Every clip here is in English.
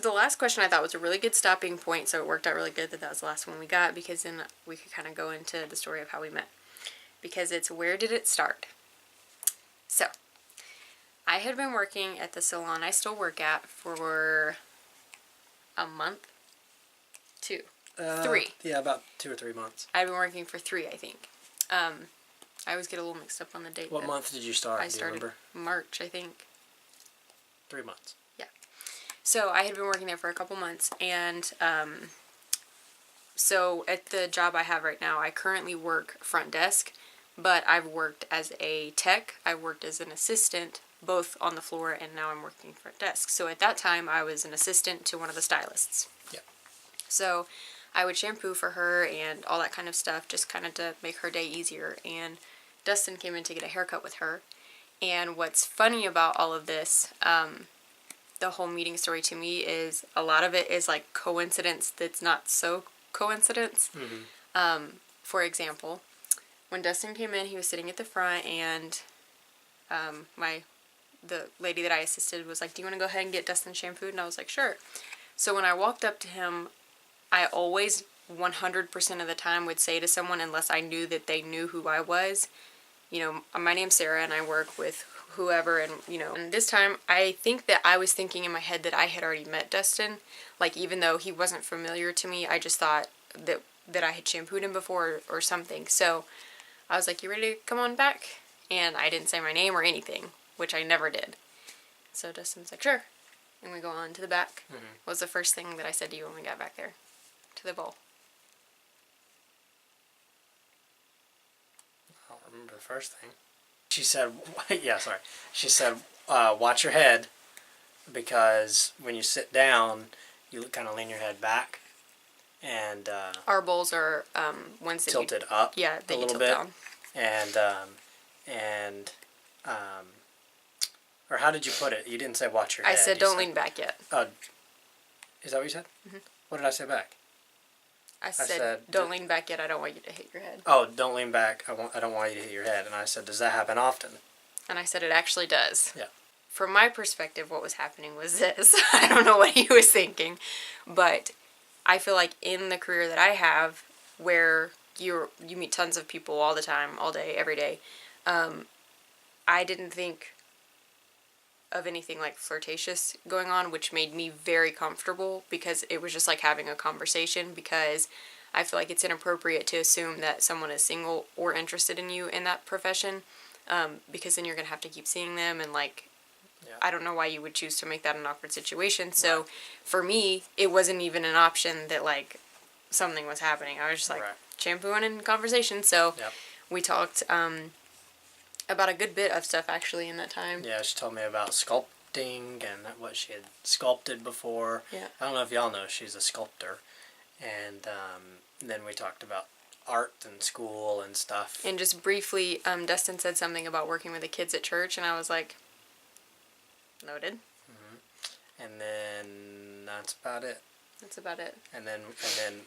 The last question I thought was a really good stopping point, so it worked out really good that that was the last one we got, because then we could kind of go into the story of how we met. Because it's, where did it start? So, I had been working at the salon I still work at for a month? 2. 3. Yeah, about 2 or 3 months. I'd been working for 3, I think. I always get a little mixed up on the date. What month did you start? I started March, I think. 3 months. Yeah. So I had been working there for a couple months, and so at the job I have right now, I currently work front desk, but I've worked as a tech, I've worked as an assistant, both on the floor, and now I'm working front desk. So at that time, I was an assistant to one of the stylists. Yeah. So I would shampoo for her and all that kind of stuff, just kind of to make her day easier. And Dustin came in to get a haircut with her. And what's funny about all of this, the whole meeting story to me, is a lot of it is like coincidence that's not so coincidence. Mm-hmm. For example, when Dustin came in, he was sitting at the front, and the lady that I assisted was like, "Do you want to go ahead and get Dustin shampooed?" And I was like, "Sure." So when I walked up to him, I always 100% of the time would say to someone, unless I knew that they knew who I was, you know, "My name's Sarah and I work with whoever," and, you know. And this time, I think that I was thinking in my head that I had already met Dustin. Like, even though he wasn't familiar to me, I just thought that I had shampooed him before or something. So I was like, "You ready to come on back?" And I didn't say my name or anything, which I never did. So Dustin's like, "Sure." And we go on to the back. Mm-hmm. What was the first thing that I said to you when we got back there? To the bowl. I don't remember the first thing. She said, She said, "Watch your head, because when you sit down, you kind of lean your head back, and Our bowls are ones that tilted up, yeah, that a you little tilt bit, down. and or how did you put it? You didn't say watch your head. I said, "Don't lean back yet." Is that what you said? Mm-hmm. What did I say back? I said, "Don't lean back yet. I don't want you to hit your head." Oh, don't lean back. I don't want you to hit your head. And I said, "Does that happen often?" And I said, "It actually does." Yeah. From my perspective, what was happening was this. I don't know what he was thinking, but I feel like in the career that I have, where you meet tons of people all the time, all day, every day, I didn't think of anything like flirtatious going on, which made me very comfortable, because it was just like having a conversation, because I feel like it's inappropriate to assume that someone is single or interested in you in that profession, because then you're going to have to keep seeing them, and like, Yeah. I don't know why you would choose to make that an awkward situation. So for me, it wasn't even an option that like something was happening. I was just like shampooing and conversation. So we talked about a good bit of stuff actually in that time. Yeah, she told me about sculpting and what she had sculpted before. Yeah. I don't know if y'all know, she's a sculptor. And then we talked about art and school and stuff. And just briefly, Dustin said something about working with the kids at church, and I was like, noted. Mm-hmm. And then that's about it. That's about it. And then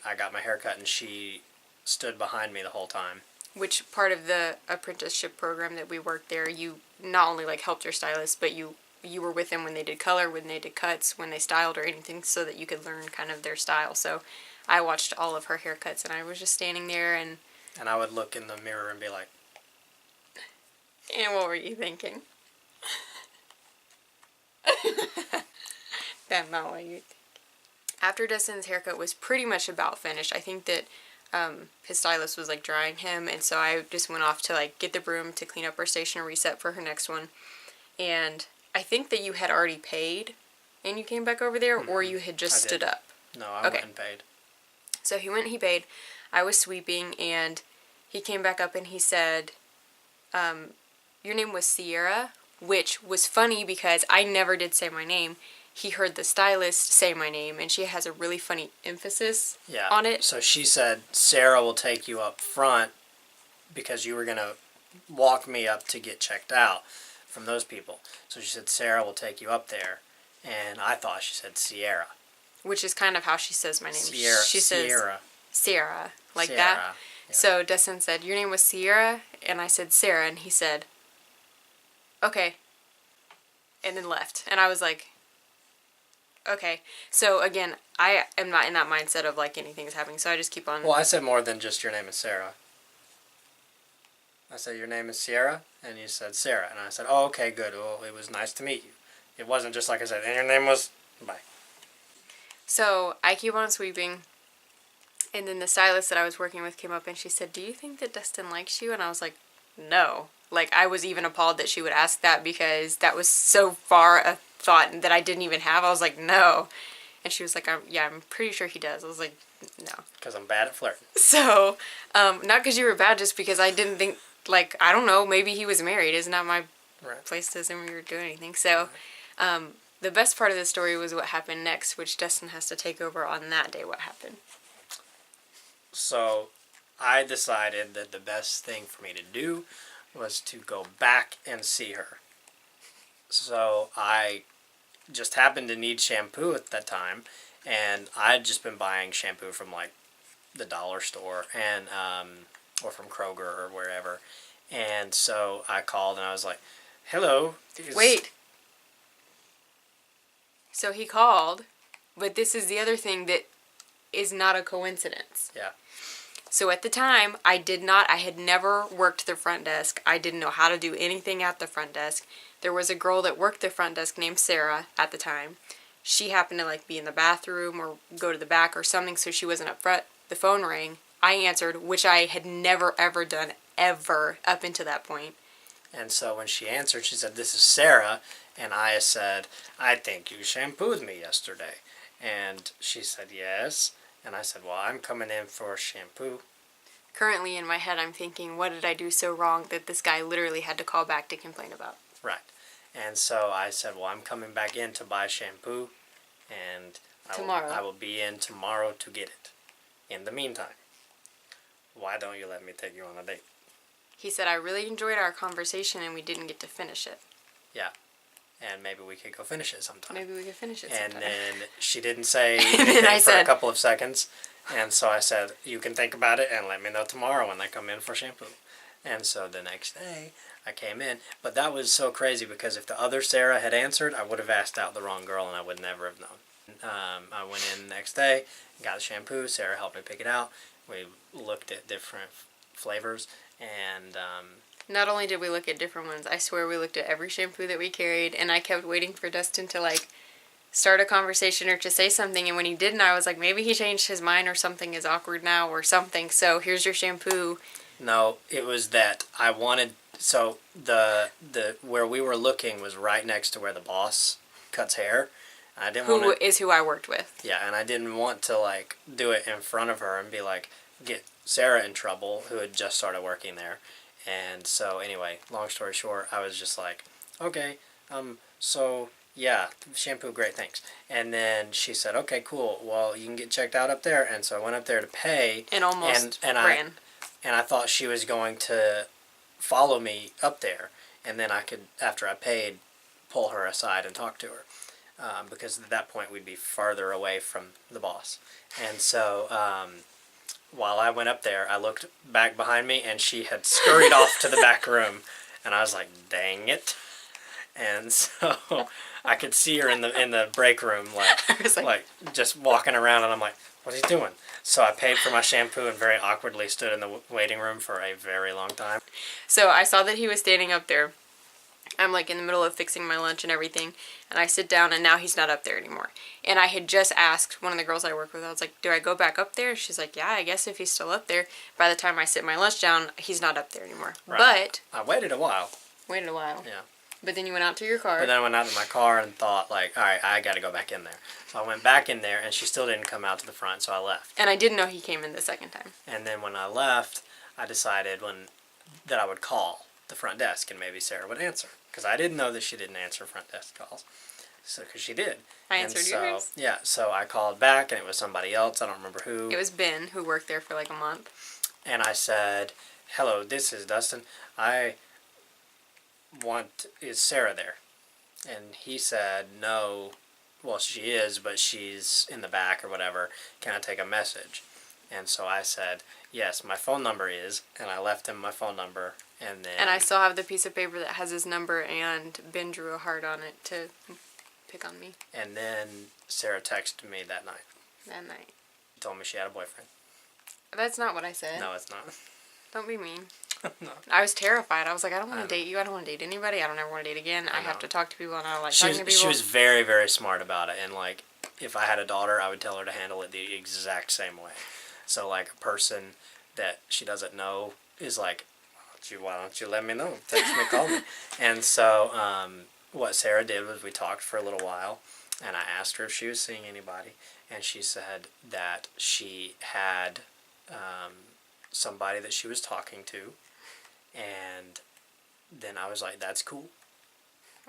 I got my hair cut, and she stood behind me the whole time. Which part of the apprenticeship program that we worked there, you not only like helped your stylist, but you were with them when they did color, when they did cuts, when they styled or anything, so that you could learn kind of their style. So I watched all of her haircuts, and I was just standing there, and I would look in the mirror and be like, and what were you thinking? That's not what you think. After Dustin's haircut was pretty much about finished, I think that his stylist was like drying him, and so I just went off to like get the broom to clean up her station and reset for her next one. And I think that you had already paid and you came back over there, or you had just stood up. No, I went and paid. So he went and he paid. I was sweeping, and he came back up and he said, "Your name was Sierra," which was funny because I never did say my name. He heard the stylist say my name, and she has a really funny emphasis on it. So she said, "Sarah will take you up front because you were going to walk me up to get checked out from those people." So she said, "Sarah will take you up there." And I thought she said Sierra. Which is kind of how she says my name. Sierra. She says Sierra. Sarah, like Sarah. that. Yeah. So Dustin said, "Your name was Sierra?" And I said, "Sarah." And he said, "Okay." And then left. And I was like, Okay, so again, I am not in that mindset of like anything's happening, so I just keep on. Well, I said more than just your name is Sarah. I said your name is Sierra, and you said Sarah, and I said, oh, okay, good. Well, it was nice to meet you. It wasn't just like I said, and your name was. Bye. So I keep on sweeping, and then the stylist that I was working with came up and she said, "Do you think that Dustin likes you?" And I was like, "No." Like I was even appalled that she would ask that because that was so far a thought that I didn't even have. I was like, "No." And she was like, "Yeah, I'm pretty sure he does." I was like, "No." Because I'm bad at flirting. So, not because you were bad, just because I didn't think, like, I don't know, maybe he was married. It's not my place to assume you were doing anything. So, the best part of the story was what happened next, which Dustin has to take over on that day. What happened? So, I decided that the best thing for me to do was to go back and see her. So, I just happened to need shampoo at that time, and I'd just been buying shampoo from like the dollar store and or from Kroger or wherever, and so I called and I was like, "Hello." Wait. So he called, but this is the other thing that is not a coincidence. Yeah. So at the time, I had never worked the front desk. I didn't know how to do anything at the front desk. There was a girl that worked the front desk named Sarah at the time. She happened to like be in the bathroom or go to the back or something, so she wasn't up front. The phone rang. I answered, which I had never ever done ever up until that point. And so when she answered, she said, "This is Sarah," and I said, "I think you shampooed me yesterday." And she said, "Yes." And I said, "Well, I'm coming in for shampoo." Currently in my head, I'm thinking, what did I do so wrong that this guy literally had to call back to complain about? Right. And so I said, "Well, I'm coming back in to buy shampoo, and I will be in tomorrow to get it. In the meantime, why don't you let me take you on a date?" He said, "I really enjoyed our conversation and we didn't get to finish it." Yeah. And maybe we could go finish it sometime. Maybe we could finish it sometime. And then she didn't say And then anything for a couple of seconds. And so I said, "You can think about it and let me know tomorrow when I come in for shampoo." And so the next day, I came in. But that was so crazy because if the other Sarah had answered, I would have asked out the wrong girl and I would never have known. I went in the next day, got the shampoo. Sarah helped me pick it out. We looked at different flavors. And not only did we look at different ones, I swear we looked at every shampoo that we carried. And I kept waiting for Dustin to like start a conversation or to say something. And when he didn't, I was like, maybe he changed his mind or something is awkward now or something. So here's your shampoo. No, it was that I wanted. So the where we were looking was right next to where the boss cuts hair. I didn't want to, who I worked with. Yeah, and I didn't want to like do it in front of her and be like get Sarah in trouble, who had just started working there. And so anyway, long story short, I was just like, okay, so yeah, shampoo, great, thanks. And then she said, okay, cool. Well, you can get checked out up there. And so I went up there to pay. And almost ran. And I thought she was going to follow me up there. And then I could, after I paid, pull her aside and talk to her. Because at that point we'd be farther away from the boss. And so while I went up there, I looked back behind me and she had scurried off to the back room. And I was like, dang it. And so I could see her in the break room, like just walking around, and I'm like, what are you doing? So I paid for my shampoo and very awkwardly stood in the waiting room for a very long time. So I saw that he was standing up there. I'm like in the middle of fixing my lunch and everything, and I sit down and now he's not up there anymore. And I had just asked one of the girls I work with, I was like, do I go back up there? She's like, yeah, I guess if he's still up there. By the time I sit my lunch down, he's not up there anymore. Right. But I waited a while. Yeah. But then you went out to your car. But then I went out to my car and thought, like, all right, I got to go back in there. So I went back in there, and she still didn't come out to the front, so I left. And I didn't know he came in the second time. And then when I left, I decided that I would call the front desk, and maybe Sarah would answer. Because I didn't know that she didn't answer front desk calls. So, because she did. I answered yours. Yeah, so I called back, and it was somebody else. I don't remember who. It was Ben, who worked there for like a month. And I said, hello, this is Dustin. Is Sarah there? And he said, no, well, she is, but she's in the back or whatever. Can I take a message? And so I said, yes, my phone number is, and I left him my phone number, and then... And I still have the piece of paper that has his number, and Ben drew a heart on it to pick on me And then Sarah texted me that night. that night. She told me she had a boyfriend. That's not what I said. No, it's not. Don't be mean. No. I was terrified. I was like, I don't want I to date you. I don't want to date anybody. I don't ever want to date again. I have know. to talk to people, and I don't like She talking to was, people. she was very, very smart about it. And, like, if I had a daughter, I would tell her to handle it the exact same way. So, like, a person that she doesn't know is like, why don't you let me know? Text me, call me. And so what Sarah did was we talked for a little while, and I asked her if she was seeing anybody. And she said that she had somebody that she was talking to. And then I was like, that's cool.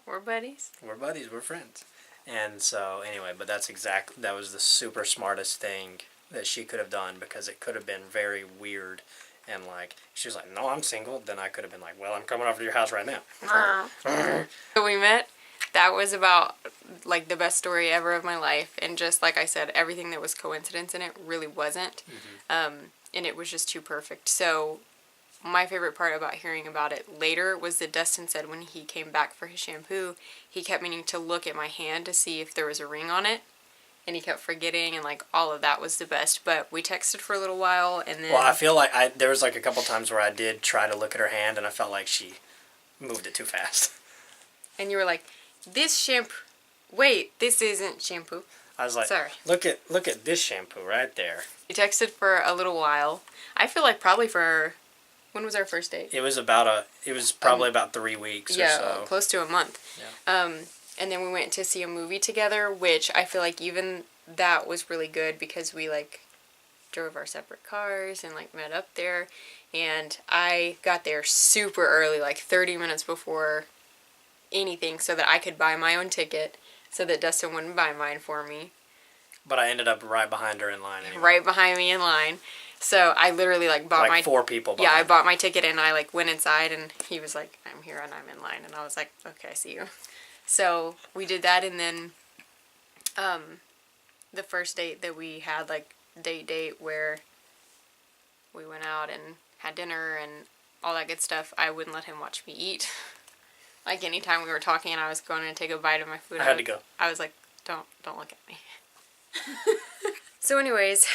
We're buddies. We're buddies. We're friends. And so, anyway, but that was the super smartest thing that she could have done, because it could have been very weird. And, like, she was like, no, I'm single. Then I could have been like, well, I'm coming over to your house right now. So we met. That was about, like, the best story ever of my life. And just, like I said, everything that was coincidence in it really wasn't. Mm-hmm. And it was just too perfect. So my favorite part about hearing about it later was that Dustin said when he came back for his shampoo, he kept meaning to look at my hand to see if there was a ring on it. And he kept forgetting, and, like, all of that was the best. But we texted for a little while, and then... Well, I feel like there was, like, a couple times where I did try to look at her hand, and I felt like she moved it too fast. And you were like, this shampoo... Wait, this isn't shampoo. I was like, sorry. Look at this shampoo right there. We texted for a little while. I feel like probably for... When was our first date? It was probably about 3 weeks or so. Yeah, close to a month. Yeah. And then we went to see a movie together, which I feel like even that was really good because we, like, drove our separate cars and, like, met up there. And I got there super early, like 30 minutes before anything, so that I could buy my own ticket, so that Dustin wouldn't buy mine for me. But I ended up right behind her in line anyway. Right behind me in line. So I literally, like, bought like 4 people behind. Yeah, I bought my ticket, and I, like, went inside, and he was like, I'm here and I'm in line. And I was like, okay, I see you. So we did that, and then the first date that we had, like, date where we went out and had dinner and all that good stuff, I wouldn't let him watch me eat. Like, anytime we were talking and I was going to take a bite of my food, I had to go. I was like, don't look at me. So anyways,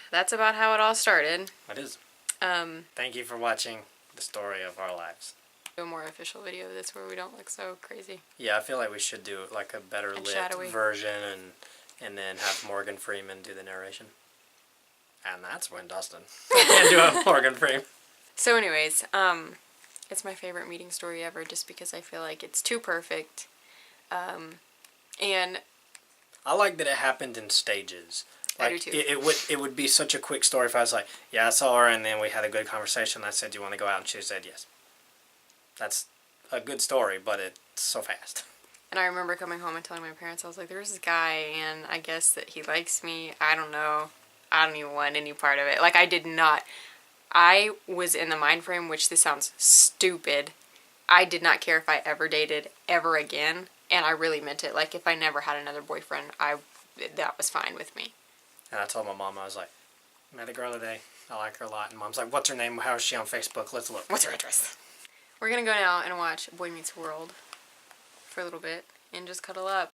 that's about how it all started. It is. Thank you for watching the story of our lives. Do a more official video of this where we don't look so crazy. Yeah, I feel like we should do like a better And lit shadowy. version and then have Morgan Freeman do the narration. And that's when Dustin can do a Morgan Freeman. So anyways, it's my favorite meeting story ever just because I feel like it's too perfect. And I like that it happened in stages. Like, I do too. It would be such a quick story if I was like, yeah, I saw her and then we had a good conversation. I said, do you want to go out? And she said yes. That's a good story, but it's so fast. And I remember coming home and telling my parents, I was like, there's this guy, and I guess that he likes me. I don't know. I don't even want any part of it. Like, I did not. I was in the mind frame, which this sounds stupid. I did not care if I ever dated ever again, and I really meant it. Like, if I never had another boyfriend, that was fine with me. And I told my mom, I was like, met a girl today. I like her a lot. And Mom's like, what's her name? How is she on Facebook? Let's look. What's her address? We're going to go now and watch Boy Meets World for a little bit and just cuddle up.